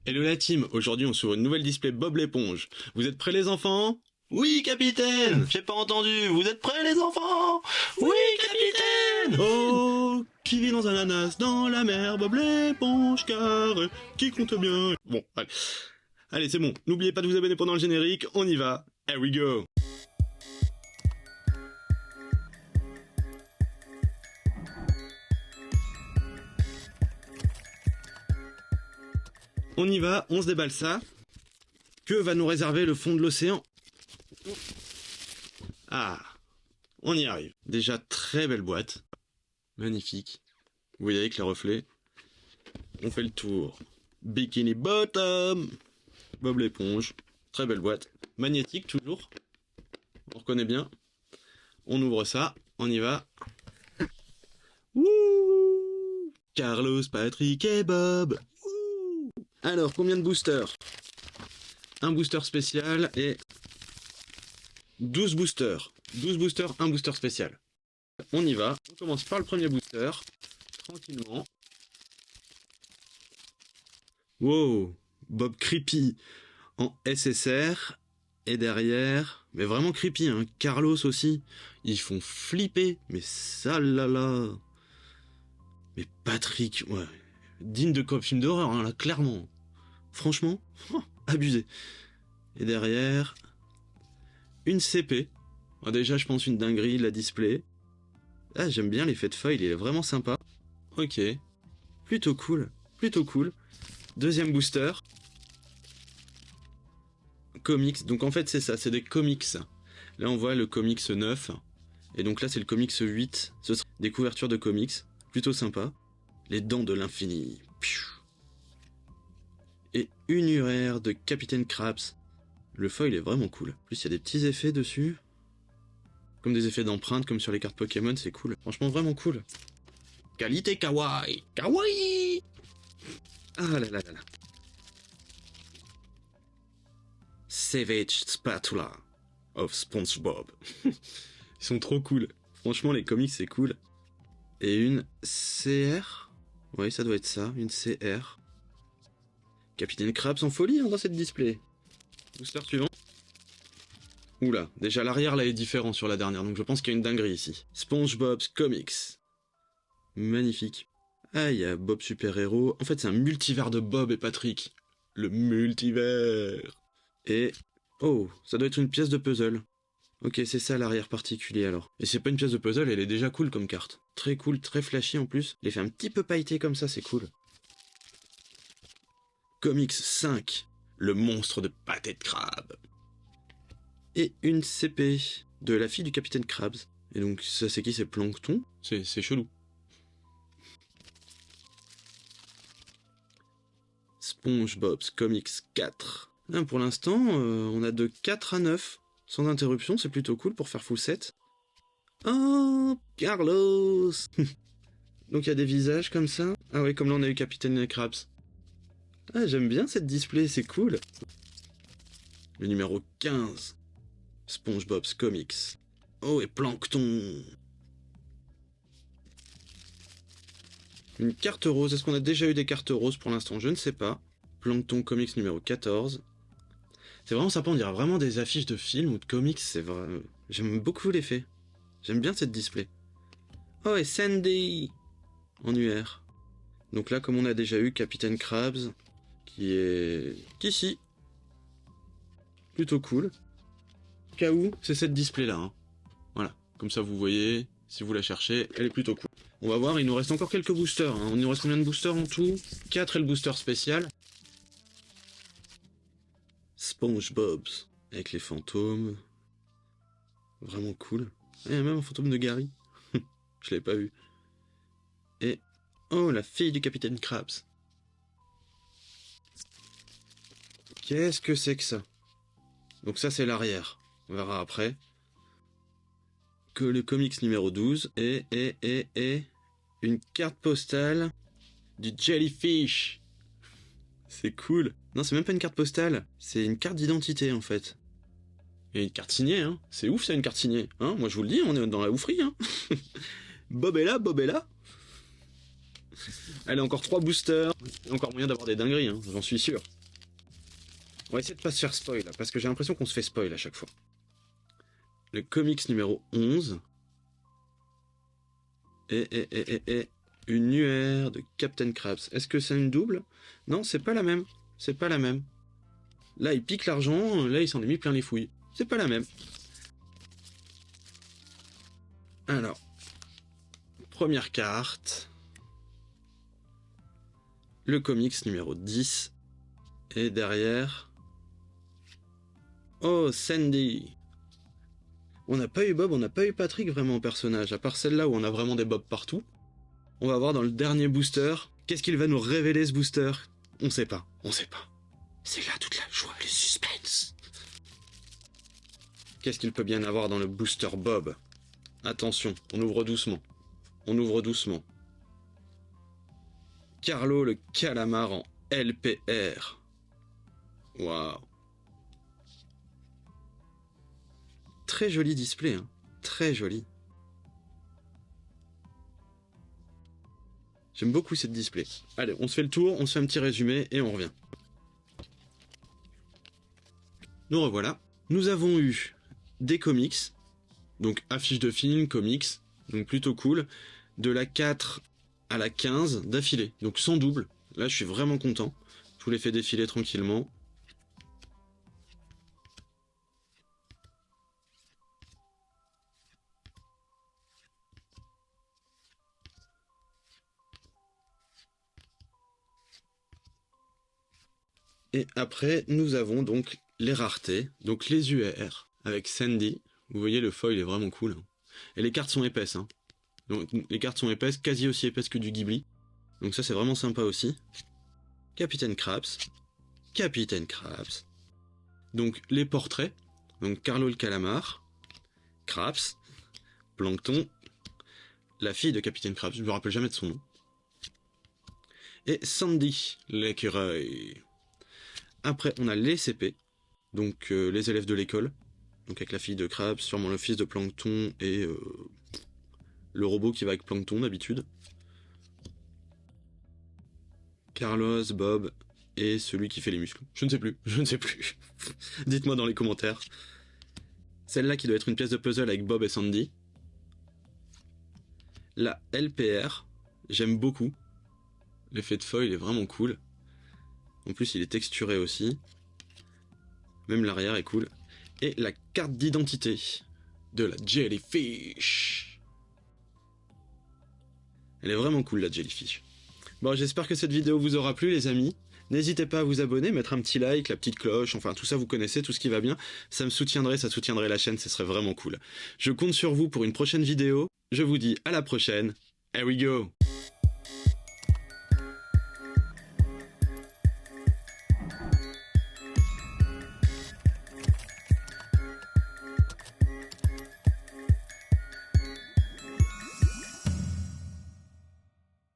Hello la team, aujourd'hui on s'ouvre une nouvelle display Bob l'éponge. Vous êtes prêts les enfants? Oui capitaine. J'ai pas entendu, vous êtes prêts les enfants? Oui capitaine. Oh, qui vit dans un ananas dans la mer, Bob l'éponge carré, qui compte bien. Bon, allez, allez c'est bon, n'oubliez pas de vous abonner pendant le générique, on y va. Here we go. On y va, on se déballe ça. Que va nous réserver le fond de l'océan? Ah, on y arrive. Déjà très belle boîte. Magnifique. Vous voyez avec les reflets. On fait le tour. Bikini Bottom. Bob l'éponge. Très belle boîte. Magnétique toujours. On reconnaît bien. On ouvre ça. On y va. Wouh! Carlos, Patrick et Bob. Wouh! Alors, combien de boosters? Un booster spécial et 12 boosters. 12 boosters, un booster spécial. On y va. On commence par le premier booster. Tranquillement. Wow! Bob Creepy en SSR. Et derrière... Mais vraiment creepy, hein. Carlos aussi. Ils font flipper. Mais ça là là. Mais Patrick, ouais. Digne de film d'horreur, hein, là, clairement. Franchement, abusé. Et derrière... Une CP. Oh, déjà, je pense une dinguerie, la display. Ah, j'aime bien l'effet de foil, il est vraiment sympa. Ok. Plutôt cool. Plutôt cool. Deuxième booster. Comics. Donc en fait, c'est ça, c'est des comics. Là, on voit le comics 9. Et donc là, c'est le comics 8. Ce sera des couvertures de comics. Plutôt sympa. Les dents de l'infini. Et une UR de Capitaine Krabs. Le foil est vraiment cool. En plus, il y a des petits effets dessus. Comme des effets d'empreinte, comme sur les cartes Pokémon, c'est cool. Franchement, vraiment cool. Qualité kawaii. Kawaii. Ah là là là là. Savage Spatula of SpongeBob. Ils sont trop cool. Franchement, les comics, c'est cool. Et une CR. Oui, ça doit être ça, une CR. Capitaine Krabs en folie hein, dans cette display. Booster suivant. Oula, déjà l'arrière là est différent sur la dernière, donc je pense qu'il y a une dinguerie ici. SpongeBob's Comics. Magnifique. Ah, il y a Bob Super Héros. En fait, c'est un multivers de Bob et Patrick. Le multivers. Et... oh, ça doit être une pièce de puzzle. Ok, c'est ça l'arrière particulier alors. Et c'est pas une pièce de puzzle, elle est déjà cool comme carte. Très cool, très flashy en plus. L'effet un petit peu pailleté comme ça, c'est cool. Comics 5. Le monstre de pâté de crabe. Et une CP de la fille du Capitaine Krabs. Et donc ça c'est qui? C'est Plankton? C'est chelou. SpongeBob's Comics 4. Là, pour l'instant, on a de 4 à 9. Sans interruption, c'est plutôt cool pour faire full set. Oh, Carlos. Donc il y a des visages comme ça. Ah ouais, comme là on a eu Capitaine Krabs. Ah, j'aime bien cette display, c'est cool. Le numéro 15. SpongeBob's Comics. Oh, et Plankton. Une carte rose. Est-ce qu'on a déjà eu des cartes roses pour l'instant? Je ne sais pas. Plankton Comics numéro 14. C'est vraiment sympa, on dirait vraiment des affiches de films ou de comics. C'est vrai. J'aime beaucoup l'effet. J'aime bien cette display. Oh, et Sandy en UR. Donc là, comme on a déjà eu Capitaine Krabs, qui est ici. Plutôt cool. Kaou, c'est cette display là. Hein. Voilà, comme ça vous voyez, si vous la cherchez, elle est plutôt cool. On va voir, il nous reste encore quelques boosters. Hein. Il nous reste combien de boosters en tout? 4 et le booster spécial. SpongeBob's, avec les fantômes. Vraiment cool. Il y a même un fantôme de Gary. Je l'avais pas vu. Et... oh, la fille du Capitaine Krabs. Qu'est-ce que c'est que ça? Donc ça c'est l'arrière. On verra après. Que le comics numéro 12 et une carte postale du Jellyfish. C'est cool. Non, c'est même pas une carte postale, c'est une carte d'identité en fait. Et une carte signée, hein. C'est ouf ça, une carte signée. Hein, moi je vous le dis, on est dans la oufrie, hein. Bob est là, Bob est là. Allez, encore 3 boosters. Encore moyen d'avoir des dingueries, hein, j'en suis sûr. On va essayer de pas se faire spoil, là, parce que j'ai l'impression qu'on se fait spoil à chaque fois. Le comics numéro 11. Et une UR de Captain Krabs. Est-ce que c'est une double? Non, c'est pas la même. C'est pas la même. Là, il pique l'argent, là, il s'en est mis plein les fouilles. C'est pas la même. Alors, première carte. Le comics numéro 10. Et derrière... Oh, Sandy. On n'a pas eu Bob, on n'a pas eu Patrick vraiment en personnage, à part celle-là où on a vraiment des Bob partout. On va voir dans le dernier booster, qu'est-ce qu'il va nous révéler ce booster? On sait pas, on sait pas. C'est là toute la joie, le suspense. Qu'est-ce qu'il peut bien avoir dans le booster Bob? Attention, on ouvre doucement. On ouvre doucement. Carlo le calamar en LPR. Waouh. Très joli display, hein. Très joli. J'aime beaucoup cette display. Allez, on se fait le tour, on se fait un petit résumé et on revient. Nous revoilà. Nous avons eu des comics, donc affiches de films, comics, donc plutôt cool, de la 4 à la 15 d'affilée, donc sans double. Là, je suis vraiment content. Je vous les fais défiler tranquillement. Et après, nous avons donc les raretés, donc les UR, avec Sandy. Vous voyez, le foil est vraiment cool. Et les cartes sont épaisses. Hein. Donc, les cartes sont épaisses, quasi aussi épaisses que du Ghibli. Donc ça, c'est vraiment sympa aussi. Capitaine Krabs. Capitaine Krabs. Donc, les portraits. Donc, Carlo le calamar. Krabs. Plankton. La fille de Capitaine Krabs, je me rappelle jamais de son nom. Et Sandy, l'écureuil. Après, on a les CP, donc les élèves de l'école, donc avec la fille de Krabs, sûrement le fils de Plankton et le robot qui va avec Plankton d'habitude. Carlos, Bob et celui qui fait les muscles. Je ne sais plus, je ne sais plus. Dites-moi dans les commentaires. Celle-là qui doit être une pièce de puzzle avec Bob et Sandy. La LPR, j'aime beaucoup. L'effet de foil est vraiment cool. En plus, il est texturé aussi. Même l'arrière est cool. Et la carte d'identité de la Jellyfish. Elle est vraiment cool, la Jellyfish. Bon, j'espère que cette vidéo vous aura plu, les amis. N'hésitez pas à vous abonner, mettre un petit like, la petite cloche, enfin tout ça vous connaissez, tout ce qui va bien. Ça me soutiendrait, ça soutiendrait la chaîne, ce serait vraiment cool. Je compte sur vous pour une prochaine vidéo. Je vous dis à la prochaine. Here we go!